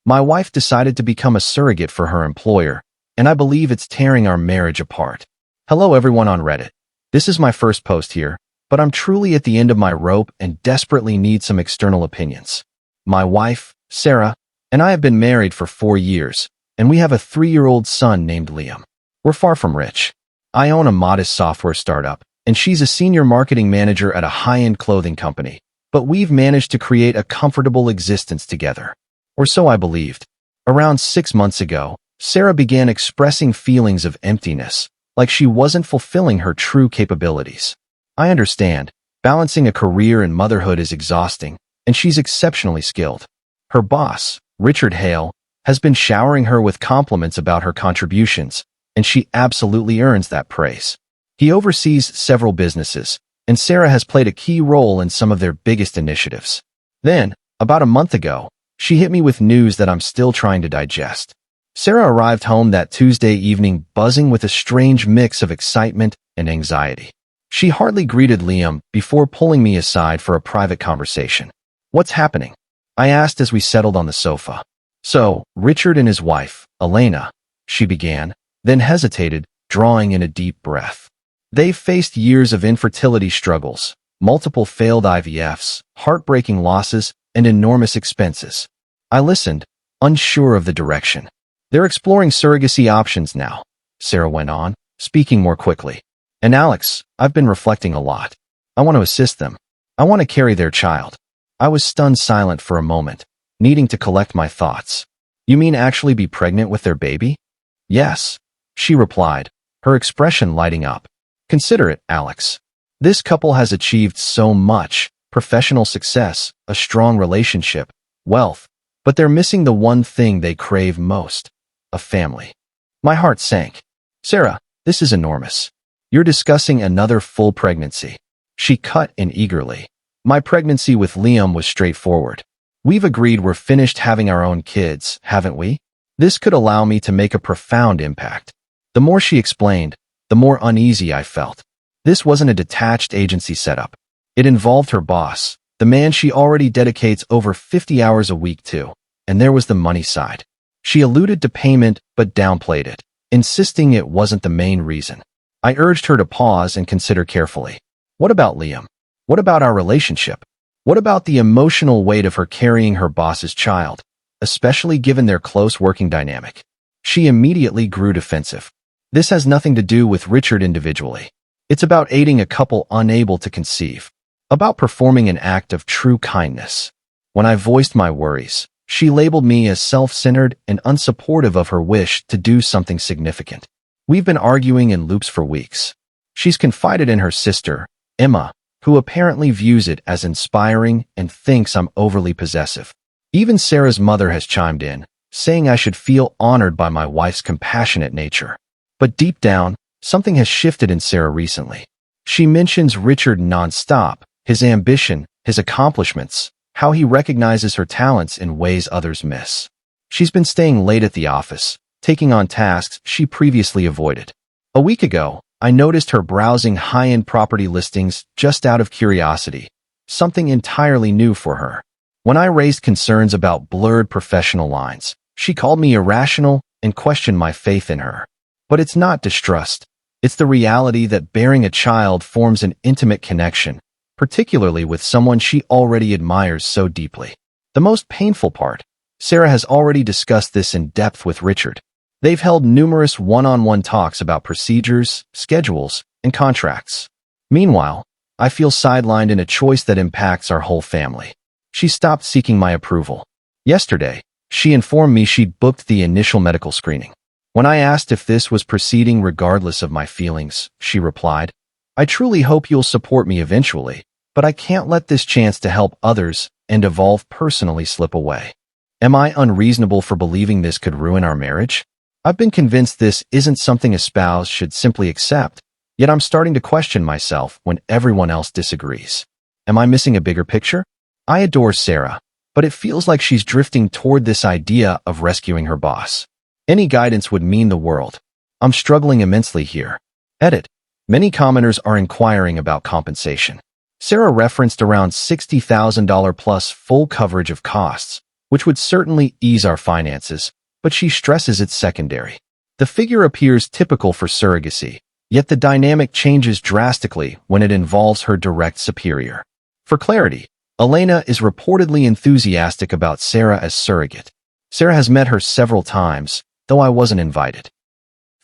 My wife decided to become a surrogate for her employer, and I believe it's tearing our marriage apart. Hello everyone on Reddit. This is my first post here, but I'm truly at the end of my rope and desperately need some external opinions. My wife, Sarah, and I have been married for 4 years, and we have a 3-year-old son named Liam. We're far from rich. I own a modest software startup, and she's a senior marketing manager at a high-end clothing company, but we've managed to create a comfortable existence together. Or so I believed. Around 6 months ago, Sarah began expressing feelings of emptiness, like she wasn't fulfilling her true capabilities. I understand, balancing a career and motherhood is exhausting, and she's exceptionally skilled. Her boss, Richard Hale, has been showering her with compliments about her contributions, and she absolutely earns that praise. He oversees several businesses, and Sarah has played a key role in some of their biggest initiatives. Then, about a month ago, she hit me with news that I'm still trying to digest. Sarah arrived home that Tuesday evening buzzing with a strange mix of excitement and anxiety. She hardly greeted Liam before pulling me aside for a private conversation. "What's happening?" I asked as we settled on the sofa. "So, Richard and his wife, Elena," she began, then hesitated, drawing in a deep breath. "They've faced years of infertility struggles, multiple failed IVFs, heartbreaking losses, and enormous expenses." I listened, unsure of the direction. "They're exploring surrogacy options now," Sarah went on, speaking more quickly. "And Alex, I've been reflecting a lot. I want to assist them. I want to carry their child." I was stunned silent for a moment, needing to collect my thoughts. "You mean actually be pregnant with their baby?" "Yes," she replied, her expression lighting up. "Consider it, Alex. This couple has achieved so much: professional success, a strong relationship, wealth, but they're missing the one thing they crave most: a family." My heart sank. "Sarah, this is enormous. You're discussing another full pregnancy." She cut in eagerly. "My pregnancy with Liam was straightforward. We've agreed we're finished having our own kids, haven't we? This could allow me to make a profound impact." The more she explained, the more uneasy I felt. This wasn't a detached agency setup. It involved her boss, the man she already dedicates over 50 hours a week to, and there was the money side. She alluded to payment but downplayed it, insisting it wasn't the main reason. I urged her to pause and consider carefully. What about Liam? What about our relationship? What about the emotional weight of her carrying her boss's child, especially given their close working dynamic? She immediately grew defensive. "This has nothing to do with Richard individually. It's about aiding a couple unable to conceive, about performing an act of true kindness." When I voiced my worries, she labeled me as self-centered and unsupportive of her wish to do something significant. We've been arguing in loops for weeks. She's confided in her sister, Emma, who apparently views it as inspiring and thinks I'm overly possessive. Even Sarah's mother has chimed in, saying I should feel honored by my wife's compassionate nature. But deep down, something has shifted in Sarah recently. She mentions Richard nonstop, his ambition, his accomplishments, how he recognizes her talents in ways others miss. She's been staying late at the office, taking on tasks she previously avoided. A week ago, I noticed her browsing high-end property listings just out of curiosity, something entirely new for her. When I raised concerns about blurred professional lines, she called me irrational and questioned my faith in her. But it's not distrust. It's the reality that bearing a child forms an intimate connection, particularly with someone she already admires so deeply. The most painful part: Sarah has already discussed this in depth with Richard. They've held numerous one-on-one talks about procedures, schedules, and contracts. Meanwhile, I feel sidelined in a choice that impacts our whole family. She stopped seeking my approval. Yesterday, she informed me she'd booked the initial medical screening. When I asked if this was proceeding regardless of my feelings, she replied, "I truly hope you'll support me eventually, but I can't let this chance to help others and evolve personally slip away." Am I unreasonable for believing this could ruin our marriage? I've been convinced this isn't something a spouse should simply accept, yet I'm starting to question myself when everyone else disagrees. Am I missing a bigger picture? I adore Sarah, but it feels like she's drifting toward this idea of rescuing her boss. Any guidance would mean the world. I'm struggling immensely here. Edit. Many commenters are inquiring about compensation. Sarah referenced around $60,000 plus full coverage of costs, which would certainly ease our finances, but she stresses it's secondary. The figure appears typical for surrogacy, yet the dynamic changes drastically when it involves her direct superior. For clarity, Elena is reportedly enthusiastic about Sarah as surrogate. Sarah has met her several times, though I wasn't invited.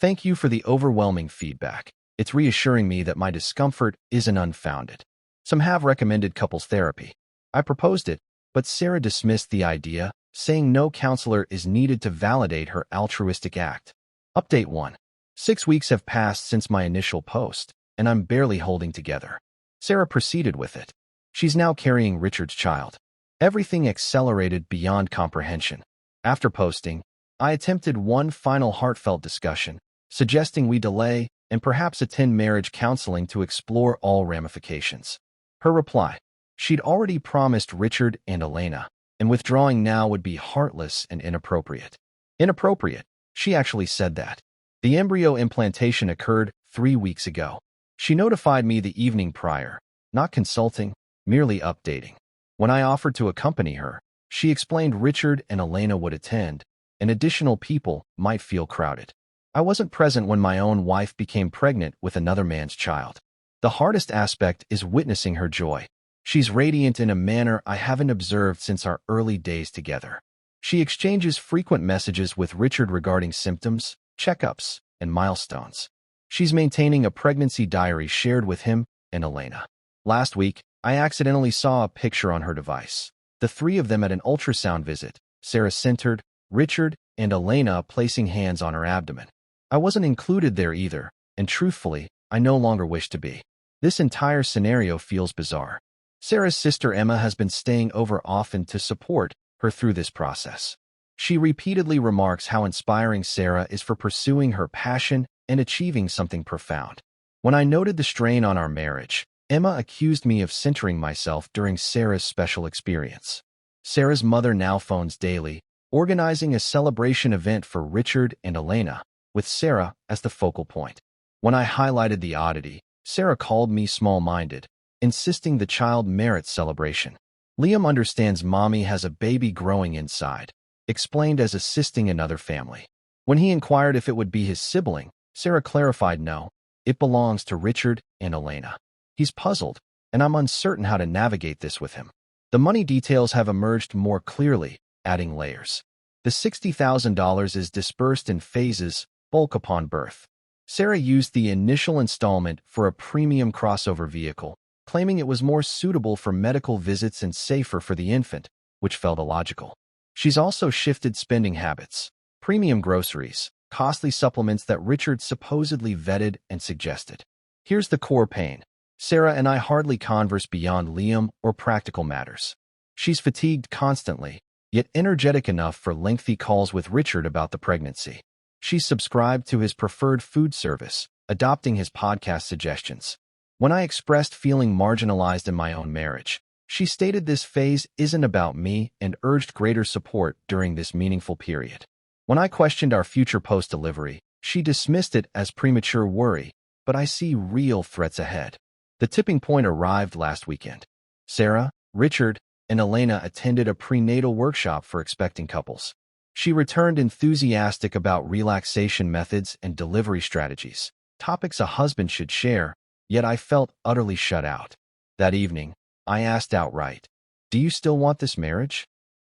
Thank you for the overwhelming feedback. It's reassuring me that my discomfort isn't unfounded. Some have recommended couples therapy. I proposed it, but Sarah dismissed the idea, saying no counselor is needed to validate her altruistic act. Update 1. 6 weeks have passed since my initial post, and I'm barely holding together. Sarah proceeded with it. She's now carrying Richard's child. Everything accelerated beyond comprehension. After posting, I attempted one final heartfelt discussion, suggesting we delay and perhaps attend marriage counseling to explore all ramifications. Her reply: she'd already promised Richard and Elena, and withdrawing now would be heartless and inappropriate. Inappropriate? She actually said that. The embryo implantation occurred 3 weeks ago. She notified me the evening prior, not consulting, merely updating. When I offered to accompany her, she explained Richard and Elena would attend, and additional people might feel crowded. I wasn't present when my own wife became pregnant with another man's child. The hardest aspect is witnessing her joy. She's radiant in a manner I haven't observed since our early days together. She exchanges frequent messages with Richard regarding symptoms, checkups, and milestones. She's maintaining a pregnancy diary shared with him and Elena. Last week, I accidentally saw a picture on her device. The three of them at an ultrasound visit, Sarah centered, Richard and Elena placing hands on her abdomen. I wasn't included there either, and truthfully, I no longer wish to be. This entire scenario feels bizarre. Sarah's sister Emma has been staying over often to support her through this process. She repeatedly remarks how inspiring Sarah is for pursuing her passion and achieving something profound. When I noted the strain on our marriage, Emma accused me of centering myself during Sarah's special experience. Sarah's mother now phones daily, organizing a celebration event for Richard and Elena, with Sarah as the focal point. When I highlighted the oddity, Sarah called me small-minded, insisting the child merits celebration. Liam understands mommy has a baby growing inside, explained as assisting another family. When he inquired if it would be his sibling, Sarah clarified no, it belongs to Richard and Elena. He's puzzled, and I'm uncertain how to navigate this with him. The money details have emerged more clearly, adding layers. The $60,000 is dispersed in phases, bulk upon birth. Sarah used the initial installment for a premium crossover vehicle, claiming it was more suitable for medical visits and safer for the infant, which felt illogical. She's also shifted spending habits. Premium groceries, costly supplements that Richard supposedly vetted and suggested. Here's the core pain. Sarah and I hardly converse beyond Liam or practical matters. She's fatigued constantly, yet energetic enough for lengthy calls with Richard about the pregnancy. She's subscribed to his preferred food service, adopting his podcast suggestions. When I expressed feeling marginalized in my own marriage, she stated this phase isn't about me and urged greater support during this meaningful period. When I questioned our future post-delivery, she dismissed it as premature worry, but I see real threats ahead. The tipping point arrived last weekend. Sarah, Richard, and Elena attended a prenatal workshop for expecting couples. She returned enthusiastic about relaxation methods and delivery strategies, topics a husband should share, yet I felt utterly shut out. That evening, I asked outright, "Do you still want this marriage?"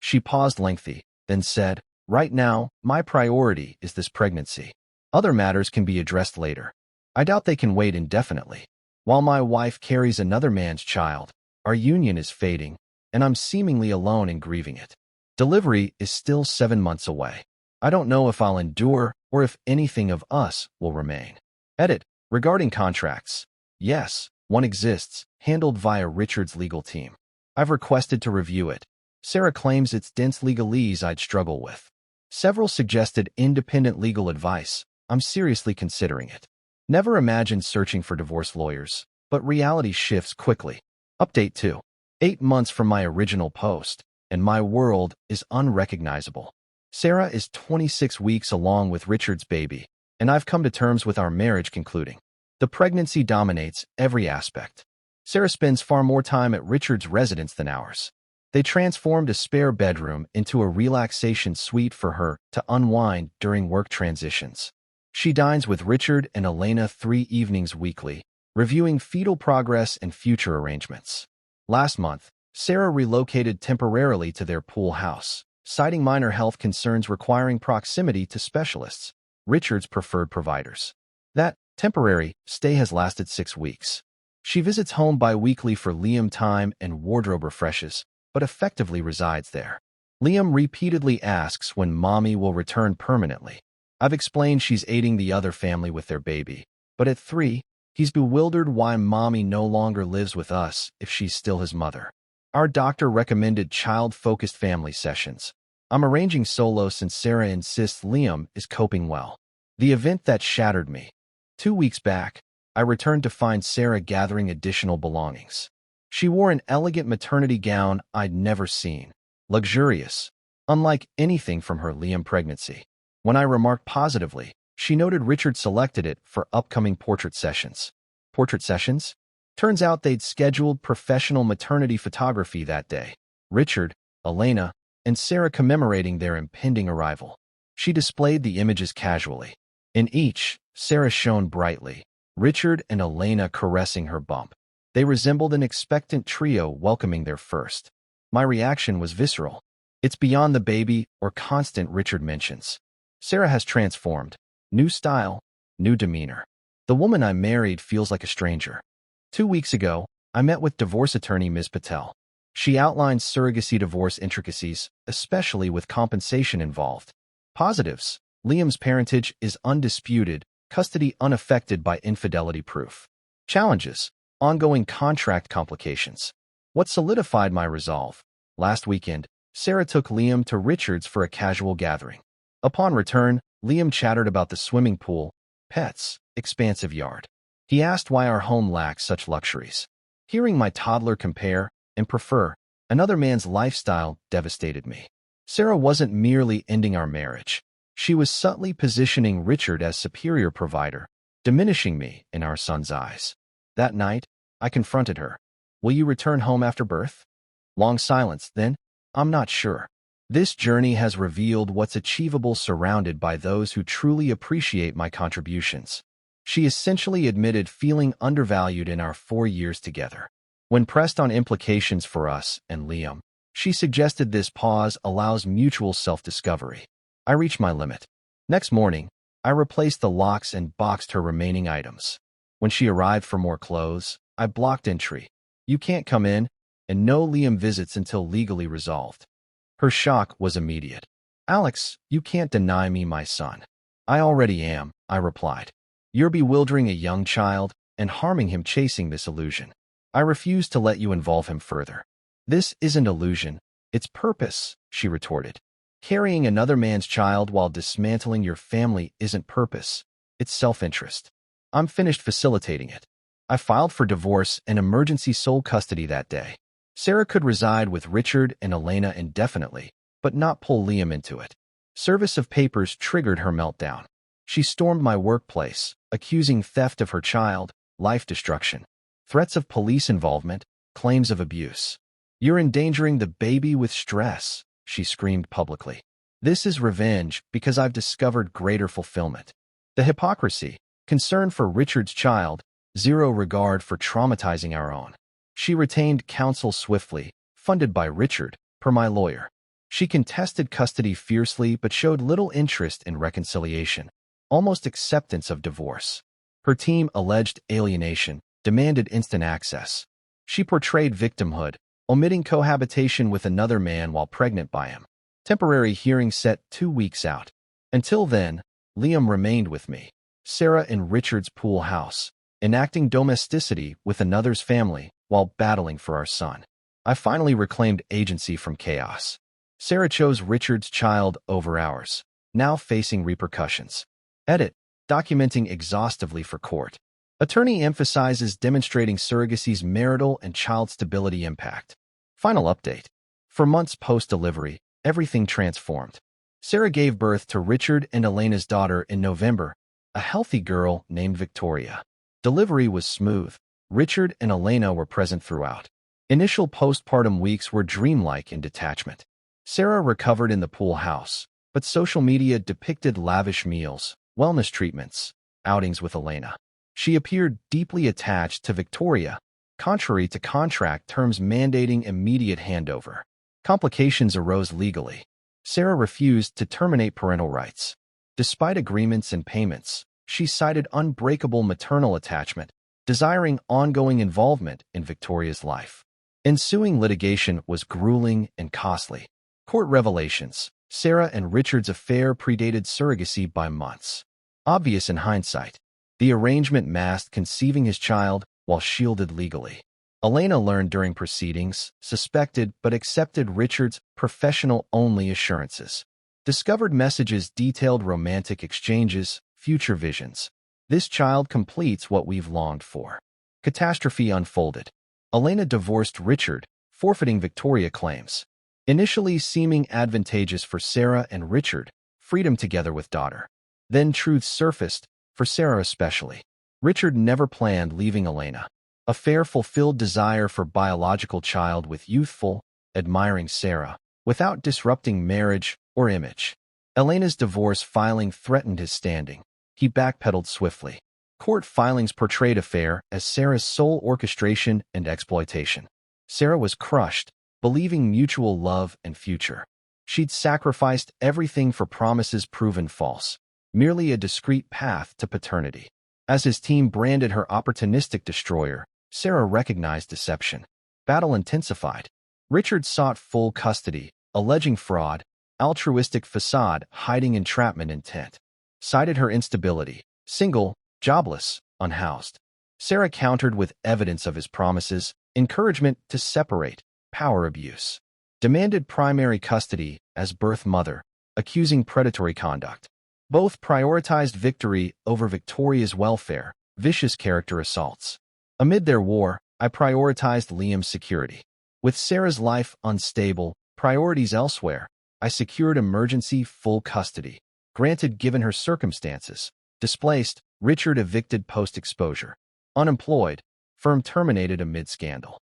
She paused lengthy, then said, "Right now, my priority is this pregnancy. Other matters can be addressed later. I doubt they can wait indefinitely. While my wife carries another man's child, our union is fading, and I'm seemingly alone in grieving it. Delivery is still 7 months away. I don't know if I'll endure or if anything of us will remain." Edit. Regarding contracts. Yes, one exists, handled via Richard's legal team. I've requested to review it. Sarah claims it's dense legalese I'd struggle with. Several suggested independent legal advice. I'm seriously considering it. Never imagined searching for divorce lawyers, but reality shifts quickly. Update 2. 8 months from my original post, and my world is unrecognizable. Sarah is 26 weeks along with Richard's baby, and I've come to terms with our marriage concluding. The pregnancy dominates every aspect. Sarah spends far more time at Richard's residence than ours. They transformed a spare bedroom into a relaxation suite for her to unwind during work transitions. She dines with Richard and Elena 3 evenings weekly, reviewing fetal progress and future arrangements. Last month, Sarah relocated temporarily to their pool house, citing minor health concerns requiring proximity to specialists, Richard's preferred providers. That temporary stay has lasted 6 weeks. She visits home bi-weekly for Liam time and wardrobe refreshes, but effectively resides there. Liam repeatedly asks when mommy will return permanently. I've explained she's aiding the other family with their baby, but at 3, he's bewildered why mommy no longer lives with us if she's still his mother. Our doctor recommended child-focused family sessions. I'm arranging solo since Sarah insists Liam is coping well. The event that shattered me. 2 weeks back, I returned to find Sarah gathering additional belongings. She wore an elegant maternity gown I'd never seen, luxurious, unlike anything from her Liam pregnancy. When I remarked positively, she noted Richard selected it for upcoming portrait sessions. Portrait sessions? Turns out they'd scheduled professional maternity photography that day. Richard, Elena, and Sarah commemorating their impending arrival. She displayed the images casually. In each, Sarah shone brightly, Richard and Elena caressing her bump. They resembled an expectant trio welcoming their first. My reaction was visceral. It's beyond the baby or constant Richard mentions. Sarah has transformed. New style, new demeanor. The woman I married feels like a stranger. 2 weeks ago, I met with divorce attorney Ms. Patel. She outlined surrogacy divorce intricacies, especially with compensation involved. Positives: Liam's parentage is undisputed, custody unaffected by infidelity proof. Challenges: ongoing contract complications. What solidified my resolve? Last weekend, Sarah took Liam to Richard's for a casual gathering. Upon return, Liam chattered about the swimming pool, pets, expansive yard. He asked why our home lacks such luxuries. Hearing my toddler compare and prefer another man's lifestyle devastated me. Sarah wasn't merely ending our marriage. She was subtly positioning Richard as superior provider, diminishing me in our son's eyes. That night, I confronted her. Will you return home after birth? Long silence, then, I'm not sure. This journey has revealed what's achievable surrounded by those who truly appreciate my contributions. She essentially admitted feeling undervalued in our 4 years together. When pressed on implications for us and Liam, she suggested this pause allows mutual self-discovery. I reached my limit. Next morning, I replaced the locks and boxed her remaining items. When she arrived for more clothes, I blocked entry. You can't come in, and no Liam visits until legally resolved. Her shock was immediate. Alex, you can't deny me my son. I already am, I replied. You're bewildering a young child and harming him chasing this illusion. I refuse to let you involve him further. This isn't illusion, it's purpose, she retorted. Carrying another man's child while dismantling your family isn't purpose, it's self-interest. I'm finished facilitating it. I filed for divorce and emergency sole custody that day. Sarah could reside with Richard and Elena indefinitely, but not pull Liam into it. Service of papers triggered her meltdown. She stormed my workplace, accusing theft of her child, life destruction, threats of police involvement, claims of abuse. You're endangering the baby with stress, she screamed publicly. This is revenge because I've discovered greater fulfillment. The hypocrisy, concern for Richard's child, zero regard for traumatizing our own. She retained counsel swiftly, funded by Richard, per my lawyer. She contested custody fiercely but showed little interest in reconciliation, almost acceptance of divorce. Her team alleged alienation, demanded instant access. She portrayed victimhood, omitting cohabitation with another man while pregnant by him. Temporary hearing set 2 weeks out. Until then, Liam remained with me, Sarah in Richard's pool house, enacting domesticity with another's family while battling for our son. I finally reclaimed agency from chaos. Sarah chose Richard's child over ours, now facing repercussions. Edit, documenting exhaustively for court. Attorney emphasizes demonstrating surrogacy's marital and child stability impact. Final update. For months post-delivery, everything transformed. Sarah gave birth to Richard and Elena's daughter in November, a healthy girl named Victoria. Delivery was smooth. Richard and Elena were present throughout. Initial postpartum weeks were dreamlike in detachment. Sarah recovered in the pool house, but social media depicted lavish meals, wellness treatments, outings with Elena. She appeared deeply attached to Victoria, contrary to contract terms mandating immediate handover. Complications arose legally. Sarah refused to terminate parental rights. Despite agreements and payments, she cited unbreakable maternal attachment, desiring ongoing involvement in Victoria's life. Ensuing litigation was grueling and costly. Court revelations: Sarah and Richard's affair predated surrogacy by months. Obvious in hindsight, the arrangement masked conceiving his child while shielded legally. Elena learned during proceedings, suspected but accepted Richard's professional-only assurances. Discovered messages detailed romantic exchanges, future visions. This child completes what we've longed for. Catastrophe unfolded. Elena divorced Richard, forfeiting Victoria claims. Initially seeming advantageous for Sarah and Richard, freedom together with daughter. Then truths surfaced, for Sarah especially. Richard never planned leaving Elena. Affair fulfilled desire for biological child with youthful, admiring Sarah, without disrupting marriage or image. Elena's divorce filing threatened his standing. He backpedaled swiftly. Court filings portrayed affair as Sarah's sole orchestration and exploitation. Sarah was crushed, believing mutual love and future. She'd sacrificed everything for promises proven false, merely a discreet path to paternity. As his team branded her opportunistic destroyer, Sarah recognized deception. Battle intensified. Richard sought full custody, alleging fraud, altruistic facade hiding entrapment intent. Cited her instability, single, jobless, unhoused. Sarah countered with evidence of his promises, encouragement to separate, power abuse. Demanded primary custody as birth mother, accusing predatory conduct. Both prioritized victory over Victoria's welfare, vicious character assaults. Amid their war, I prioritized Liam's security. With Sarah's life unstable, priorities elsewhere, I secured emergency full custody. Granted given her circumstances. Displaced, Richard evicted post-exposure. Unemployed, firm terminated amid scandal.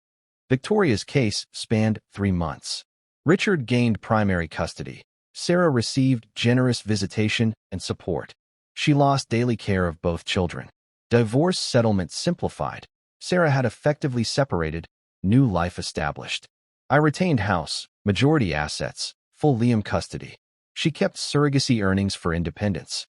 Victoria's case spanned 3 months. Richard gained primary custody. Sarah received generous visitation and support. She lost daily care of both children. Divorce settlement simplified. Sarah had effectively separated, new life established. I retained house, majority assets, full Liam custody. She kept surrogacy earnings for independence.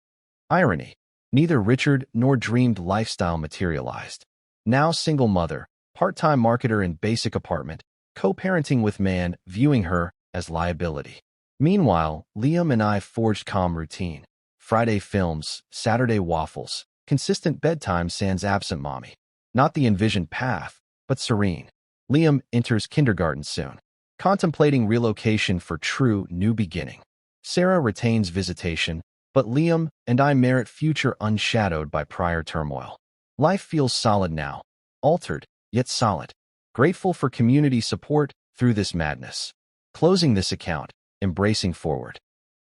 Irony: neither Richard nor dreamed lifestyle materialized. Now single mother, part-time marketer in basic apartment, co-parenting with man, viewing her as liability. Meanwhile, Liam and I forged calm routine. Friday films, Saturday waffles, consistent bedtime sans absent mommy. Not the envisioned path, but serene. Liam enters kindergarten soon. Contemplating relocation for true new beginning. Sarah retains visitation, but Liam and I merit future unshadowed by prior turmoil. Life feels solid now. Altered, yet solid. Grateful for community support through this madness. Closing this account, embracing forward.